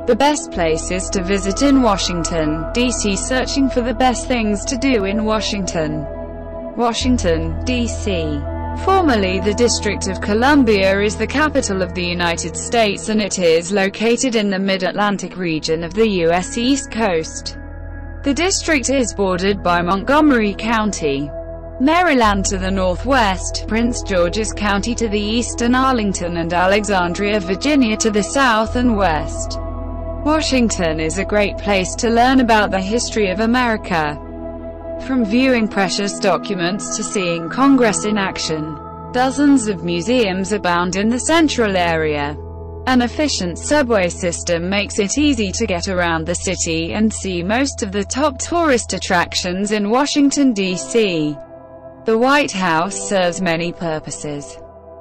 The best places to visit in Washington, D.C. Searching for the best things to do in Washington. Washington, D.C. Formerly the District of Columbia, is the capital of the United States, and it is located in the Mid-Atlantic region of the U.S. East Coast. The district is bordered by Montgomery County, Maryland to the northwest, Prince George's County to the east, and Arlington and Alexandria, Virginia to the south and west. Washington is a great place to learn about the history of America. From viewing precious documents to seeing Congress in action, dozens of museums abound in the central area. An efficient subway system makes it easy to get around the city and see most of the top tourist attractions in Washington, D.C. The White House serves many purposes.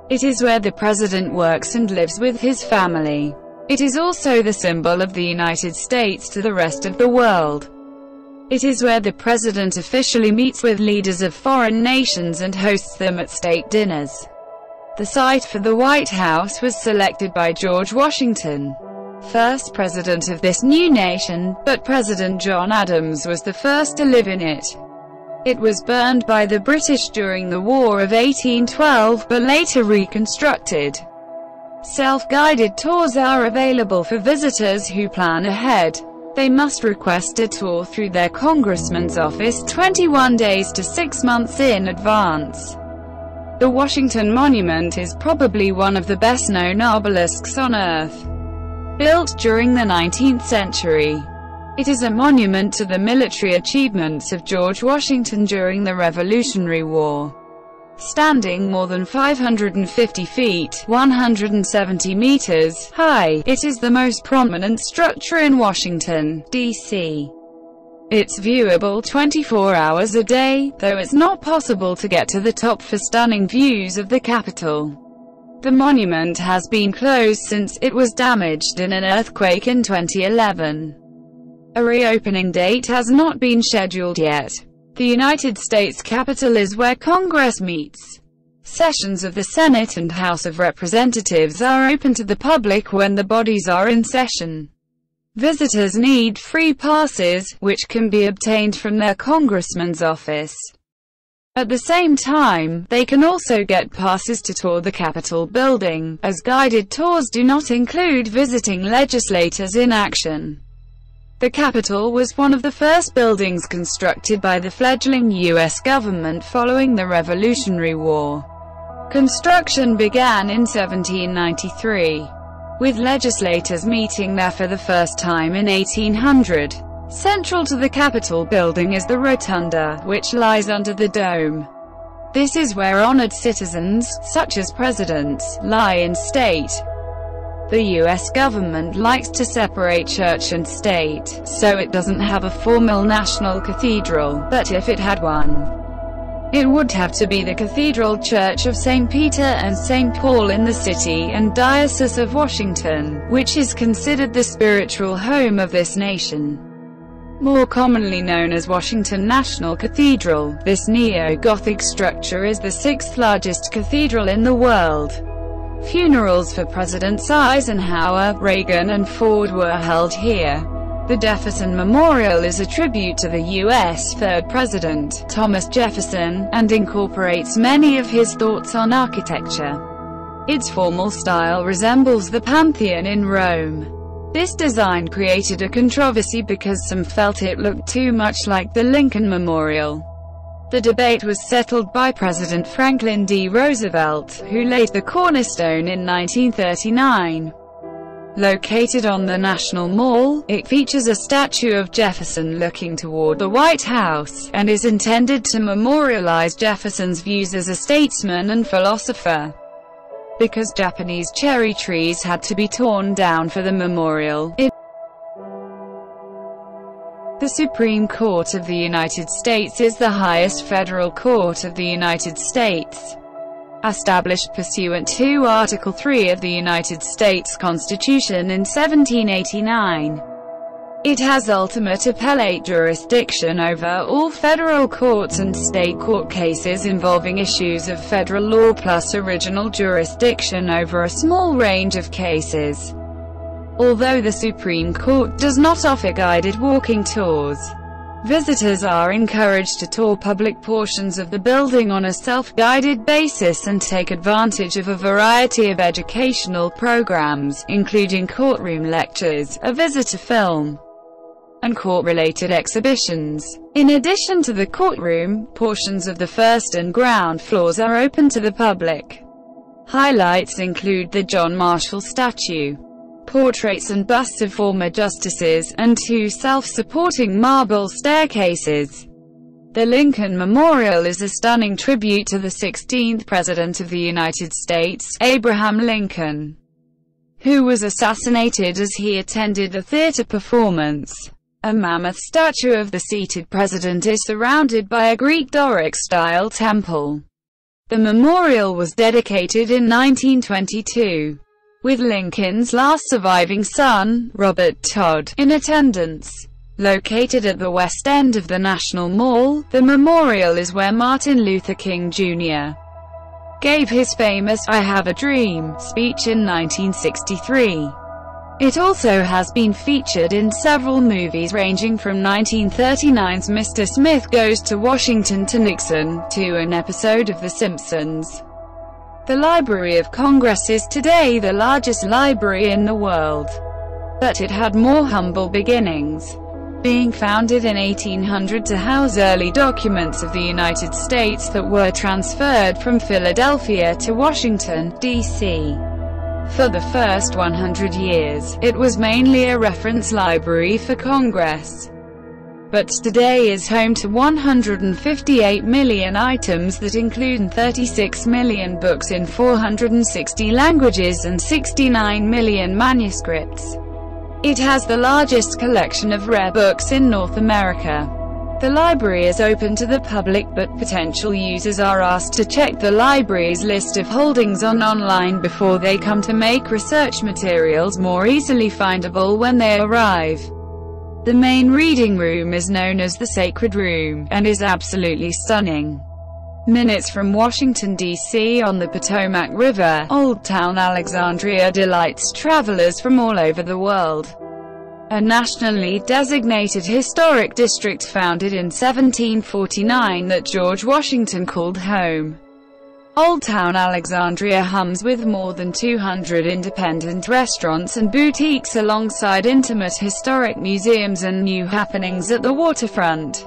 It is where the president works and lives with his family. It is also the symbol of the United States to the rest of the world. It is where the president officially meets with leaders of foreign nations and hosts them at state dinners. The site for the White House was selected by George Washington, first president of this new nation, but President John Adams was the first to live in it. It was burned by the British during the War of 1812, but later reconstructed. Self-guided tours are available for visitors who plan ahead. They must request a tour through their congressman's office 21 days to 6 months in advance. The Washington Monument is probably one of the best-known obelisks on Earth. Built during the 19th century, it is a monument to the military achievements of George Washington during the Revolutionary War. Standing more than 550 feet (170 meters) high, it is the most prominent structure in Washington, D.C. It's viewable 24 hours a day, though it's not possible to get to the top for stunning views of the Capitol. The monument has been closed since it was damaged in an earthquake in 2011. A reopening date has not been scheduled yet. The United States Capitol is where Congress meets. Sessions of the Senate and House of Representatives are open to the public when the bodies are in session. Visitors need free passes, which can be obtained from their congressman's office. At the same time, they can also get passes to tour the Capitol building, as guided tours do not include visiting legislators in action. The Capitol was one of the first buildings constructed by the fledgling U.S. government following the Revolutionary War. Construction began in 1793, with legislators meeting there for the first time in 1800. Central to the Capitol building is the rotunda, which lies under the dome. This is where honored citizens, such as presidents, lie in state. The U.S. government likes to separate church and state, so it doesn't have a formal national cathedral, but if it had one, it would have to be the Cathedral Church of St. Peter and St. Paul in the city and Diocese of Washington, which is considered the spiritual home of this nation. More commonly known as Washington National Cathedral, this neo-Gothic structure is the 6th largest cathedral in the world. Funerals for Presidents Eisenhower, Reagan and Ford were held here. The Jefferson-Memorial is a tribute to the U.S. third president, Thomas Jefferson, and incorporates many of his thoughts on architecture. Its formal style resembles the Pantheon in Rome. This design created a controversy because some felt it looked too much like the Lincoln Memorial. The debate was settled by President Franklin D. Roosevelt, who laid the cornerstone in 1939. Located on the National Mall, it features a statue of Jefferson looking toward the White House, and is intended to memorialize Jefferson's views as a statesman and philosopher. Because Japanese cherry trees had to be torn down for the memorial, the Supreme Court of the United States is the highest federal court of the United States. Established pursuant to Article 3 of the United States Constitution in 1789. It has ultimate appellate jurisdiction over all federal courts and state court cases involving issues of federal law plus original jurisdiction over a small range of cases. Although the Supreme Court does not offer guided walking tours, visitors are encouraged to tour public portions of the building on a self-guided basis and take advantage of a variety of educational programs, including courtroom lectures, a visitor film, and court-related exhibitions. In addition to the courtroom, portions of the first and ground floors are open to the public. Highlights include the John Marshall statue, portraits and busts of former justices, and 2 self-supporting marble staircases. The Lincoln Memorial is a stunning tribute to the 16th President of the United States, Abraham Lincoln, who was assassinated as he attended a theater performance. A mammoth statue of the seated president is surrounded by a Greek Doric-style temple. The memorial was dedicated in 1922. With Lincoln's last surviving son, Robert Todd, in attendance. Located at the west end of the National Mall, the memorial is where Martin Luther King Jr. gave his famous "I Have a Dream" speech in 1963. It also has been featured in several movies ranging from 1939's Mr. Smith Goes to Washington to Nixon, to an episode of The Simpsons. The Library of Congress is today the largest library in the world, but it had more humble beginnings, being founded in 1800 to house early documents of the United States that were transferred from Philadelphia to Washington, D.C. For the first 100 years, it was mainly a reference library for Congress, but today is home to 158 million items that include 36 million books in 460 languages and 69 million manuscripts. It has the largest collection of rare books in North America. The library is open to the public, but potential users are asked to check the library's list of holdings online before they come to make research materials more easily findable when they arrive. The main reading room is known as the Sacred Room, and is absolutely stunning. Minutes from Washington, D.C. on the Potomac River, Old Town Alexandria delights travelers from all over the world. A nationally designated historic district founded in 1749 that George Washington called home. Old Town Alexandria hums with more than 200 independent restaurants and boutiques alongside intimate historic museums and new happenings at the waterfront.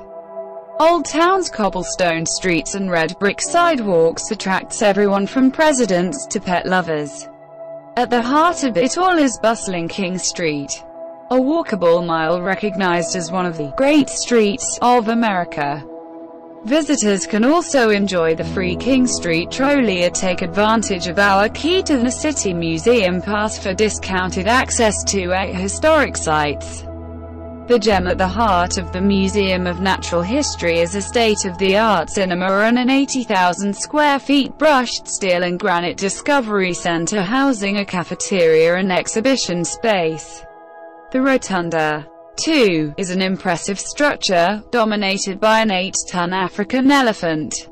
Old Town's cobblestone streets and red brick sidewalks attracts everyone from presidents to pet lovers. At the heart of it all is bustling King Street, a walkable mile recognized as one of the great streets of America. Visitors can also enjoy the free King Street trolley or take advantage of our Key to the City Museum pass for discounted access to 8 historic sites. The gem at the heart of the Museum of Natural History is a state-of-the-art cinema and an 80,000 square feet brushed steel and granite discovery center housing a cafeteria and exhibition space. The Rotunda, too, is an impressive structure, dominated by an 8-ton African elephant.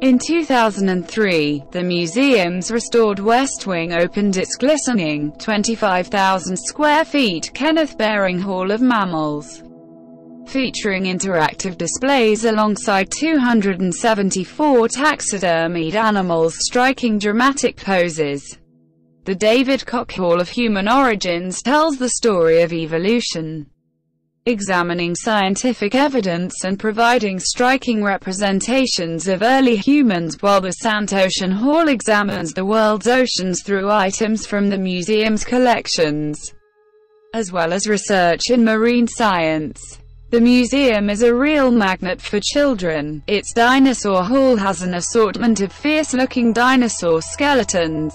In 2003, the museum's restored West Wing opened its glistening, 25,000 square feet Kenneth Baring Hall of Mammals, featuring interactive displays alongside 274 taxidermied animals striking dramatic poses. The David Koch Hall of Human Origins tells the story of evolution, examining scientific evidence and providing striking representations of early humans, while the Santocean Hall examines the world's oceans through items from the museum's collections, as well as research in marine science. The museum is a real magnet for children. Its dinosaur hall has an assortment of fierce-looking dinosaur skeletons,